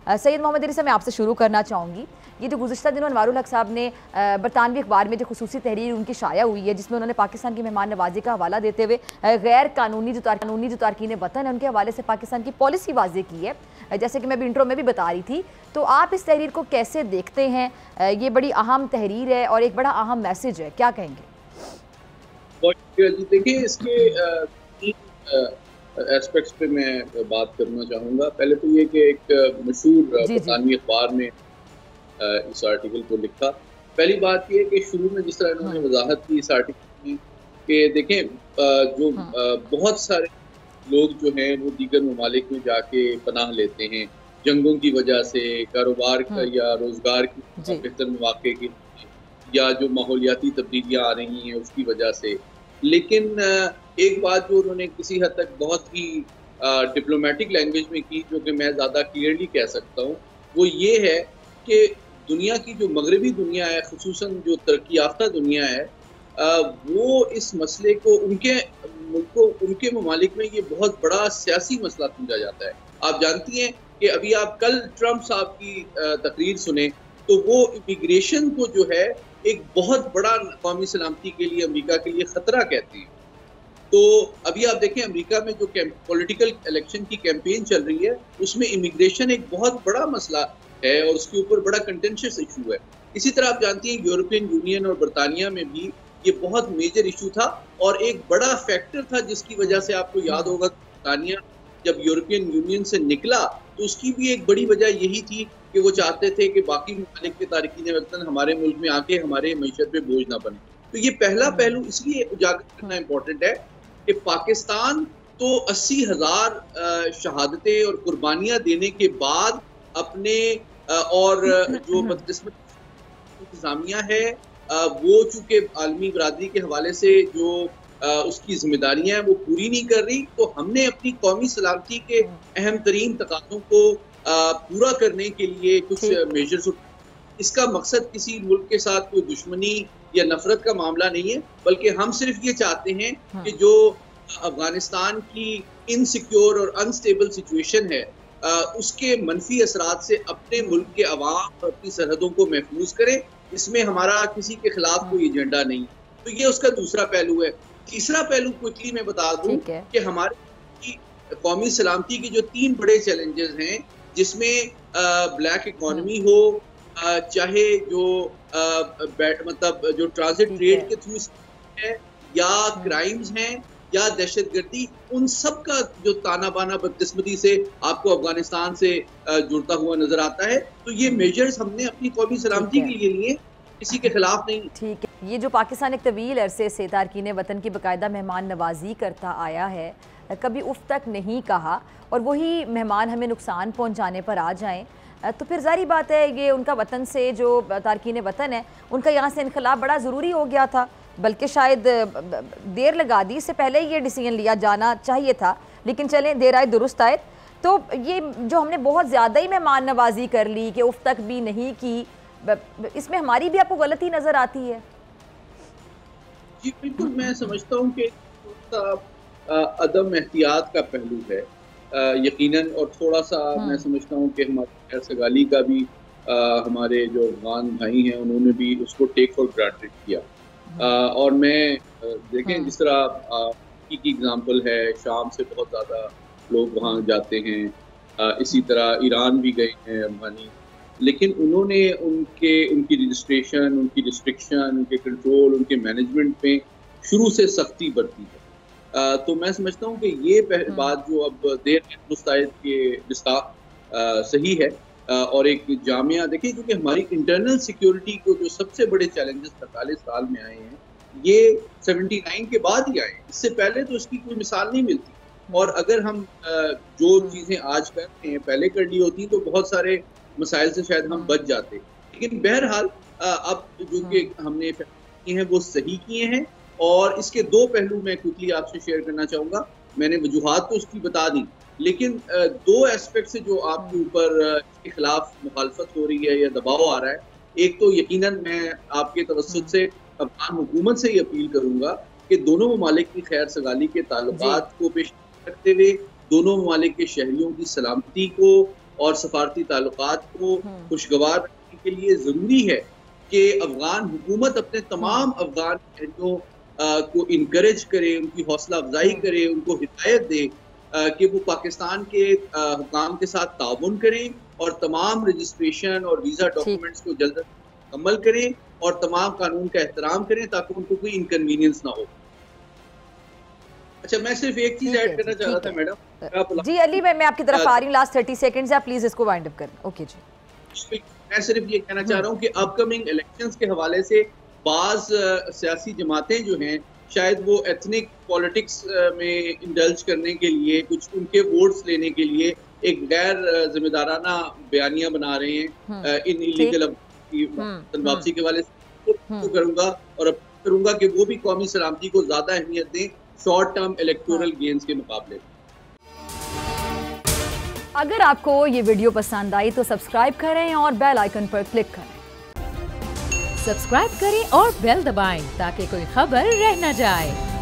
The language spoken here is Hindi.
सैयद मोहम्मद इदरीस, मैं आपसे शुरू करना चाहूँगी। ये जो गुज़िश्ता दिनों अनवारुल हक साहब ने बरतानवी अखबार में जो खुसूसी तहरीर उनकी शाया हुई है, जिसमें उन्होंने पाकिस्तान की मेहमान नवाजी का हवाला देते हुए गैर कानूनी जो तारकीन वतन है उनके हवाले से पाकिस्तान की पॉलिसी वाज़े की है, जैसे कि मैं भी इंट्रो में भी बता रही थी। तो आप इस तहरीर को कैसे देखते हैं? ये बड़ी अहम तहरीर है और एक बड़ा अहम मैसेज है, क्या कहेंगे? देखिए, इसके एस्पेक्ट्स पे मैं बात करना चाहूँगा। पहले तो ये कि एक मशहूर बरतानवी अखबार ने इस आर्टिकल को लिखा। पहली बात ये है कि शुरू में जिस तरह इन्होंने वजाहत की इस आर्टिकल में कि देखें, जो बहुत सारे लोग जो हैं वो दीगर ममालिक में जाके पनाह लेते हैं जंगों की वजह से, कारोबार का या रोज़गार की बेहतर मौके की, या जो माहौलियाती तब्दीलियाँ आ रही हैं उसकी वजह से। लेकिन एक बात जो उन्होंने किसी हद तक बहुत ही डिप्लोमेटिक लैंग्वेज में की, जो कि मैं ज़्यादा क्लियरली कह सकता हूँ, वो ये है कि दुनिया की जो मगरबी दुनिया है, ख़ुसूसन जो तरक्की याफ्ता दुनिया है, वो इस मसले को उनके मुल्कों, उनके ममालिक में ये बहुत बड़ा सियासी मसला समझा जाता है। आप जानती हैं कि अभी आप कल ट्रंप साहब की तकरीर सुने तो वो इमिग्रेशन को जो है एक बहुत बड़ा कौमी सलामती के लिए, अमेरिका के लिए ख़तरा कहते हैं। तो अभी आप देखें, अमेरिका में जो पॉलिटिकल इलेक्शन की कैंपेन चल रही है उसमें इमिग्रेशन एक बहुत बड़ा मसला है और उसके ऊपर बड़ा कंटेंशियस इशू है। इसी तरह आप जानती हैं यूरोपियन यूनियन और बरतानिया में भी ये बहुत मेजर इशू था और एक बड़ा फैक्टर था जिसकी वजह से आपको याद होगा बरतानिया जब यूरोपियन यूनियन से निकला तो उसकी भी एक बड़ी वजह यही थी कि वो चाहते थे कि बाकी मुमालिक के तारकीन वतन हमारे मुल्क में आके हमारे मईशत पे बोझ ना बने। तो ये पहला पहलू इसलिए उजागर करना इम्पोर्टेंट है कि पाकिस्तान तो 80,000 शहादतें और कुर्बानियाँ देने के बाद अपने और जो बदकिस्मत इंतजामिया है वो चूँकि आलमी बरादरी के हवाले से जो उसकी जिम्मेदारियां वो पूरी नहीं कर रही, तो हमने अपनी कौमी सलामती के अहम तरीन तकाज़ों को पूरा करने के लिए कुछ मेजर्स। इसका मकसद किसी मुल्क के साथ कोई दुश्मनी या नफरत का मामला नहीं है, बल्कि हम सिर्फ ये चाहते हैं कि जो अफगानिस्तान की इनसिक्योर और अनस्टेबल सिचुएशन है उसके मनफी असरात से अपने मुल्क के अवाम और अपनी सरहदों को महफूज करें। इसमें हमारा किसी के खिलाफ कोई एजेंडा नहीं। तो ये उसका दूसरा पहलू है। तीसरा पहलू क्विकली मैं बता दूं कि हमारी कौमी सलामती के जो 3 बड़े चैलेंजेस हैं, जिसमें ब्लैक इकोनॉमी हो, चाहे जो मतलब जो ट्रांजिट ट्रेड के थ्रू है, या क्राइम्स हैं, या दहशतगर्दी, उन सब का जो ताना बाना बदकिस्मती से आपको अफगानिस्तान से जुड़ता हुआ नजर आता है। तो ये मेजर्स हमने अपनी कौमी सलामती के लिए लिए, किसी के खिलाफ नहीं। ठीक है। ये जो पाकिस्तान एक तवील अरसे से तारकीन वतन की बाकायदा मेहमान नवाजी करता आया है, कभी उफ तक नहीं कहा, और वही मेहमान हमें नुकसान पहुंचाने पर आ जाएं, तो फिर जारी बात है ये उनका वतन से जो तारकीन वतन है उनका यहाँ से इनखलाब बड़ा ज़रूरी हो गया था, बल्कि शायद देर लगा दी, इससे पहले ही ये डिसीजन लिया जाना चाहिए था। लेकिन चलें, देर आए दुरुस्त आए। तो ये जो हमने बहुत ज़्यादा ही मेहमान नवाजी कर ली कि उफ तक भी नहीं की, इसमें हमारी भी आपको गलती नजर आती है? जी बिल्कुल, मैं समझता हूँ कि अदम एहतियात का पहलू है यकीनन, और थोड़ा सा मैं समझता हूँ कि हमारे खैर सगाली का भी हमारे जो अफगान भाई हैं उन्होंने भी उसको टेक फॉर ग्रांटेड किया। और मैं देखें जिस तरह की एग्जांपल है, शाम से बहुत ज़्यादा लोग वहाँ जाते हैं, इसी तरह ईरान भी गए हैं अफगानी, लेकिन उन्होंने उनकी रजिस्ट्रेशन, उनकी रिस्ट्रिक्शन, उनके कंट्रोल, उनके मैनेजमेंट में शुरू से सख्ती बरती है। तो मैं समझता हूँ कि ये बात जो अब देर मुस्तैद के जिसका सही है, और एक जामिया देखिए, क्योंकि हमारी इंटरनल सिक्योरिटी को जो सबसे बड़े चैलेंजेस 45 साल में आए हैं, ये 79 के बाद ही आए, इससे पहले तो इसकी कोई मिसाल नहीं मिलती। और अगर हम जो चीज़ें आज कर रहे हैं पहले कर ली होती तो बहुत सारे मसाइल से शायद हम बच जाते। लेकिन बहरहाल अब जो कि हमने किए हैं वो सही किए हैं, और इसके 2 पहलू मैं क्विकली आपसे शेयर करना चाहूँगा। मैंने वजूहात तो उसकी बता दी, लेकिन 2 एस्पेक्ट से जो आपके ऊपर इसके खिलाफ मुखालफत हो रही है या दबाव आ रहा है। एक तो यकीनन मैं आपके तवस्सुत से अफगान हुकूमत से ही अपील करूँगा कि दोनों ममालिक की खैर सगाली के ताल्लुकात को पेश रखते हुए दोनों ममालिक के शहरियों की सलामती को और सफारती ताल्लुकात को खुशगवार रखने के लिए ज़रूरी है कि अफगान हुकूमत अपने तमाम अफगान शहरियों को इनकरेज करे, उनकी हौसला अफजाई करे, उनको हिदायत दे कि वो पाकिस्तान के हुकाम के साथ ताउन करें और तमाम रजिस्ट्रेशन और वीज़ा डॉक्यूमेंट्स को जल्द मुकम्मल करें और तमाम कानून का एहतराम करें ताकि उनको कोई इनकन्वीनियंस ना हो। अच्छा, मैं सिर्फ एक चीज़ ऐड करना चाह रहा था मैडम। जी अली, मैं आपकी तरफ आ रही हूँ, लास्ट 30 सेकंड्स आप प्लीज़ इसको वाइंड अप करें। ओके जी, मैं सिर्फ ये कहना चाह रहा हूँ कि अपकमिंग इलेक्शंस के हवाले से बाज़ सियासी जमातें जो हैं शायद वो एथनिक पॉलिटिक्स में इंडल्ज करने के लिए, कुछ उनके वोट्स लेने के लिए एक गैर जिम्मेदाराना बयानियां बना रहे हैं इन इलीगल वापसी के हवाले से। तो करूंगा और करूंगा कि वो भी कौमी सलामती को ज्यादा अहमियत दें शॉर्ट टर्म इलेक्टोरल गेन्स के मुकाबले। अगर आपको ये वीडियो पसंद आई तो सब्सक्राइब करें और बेल आइकन पर क्लिक करें। सब्सक्राइब करें और बेल दबाएं ताकि कोई खबर रह न जाए।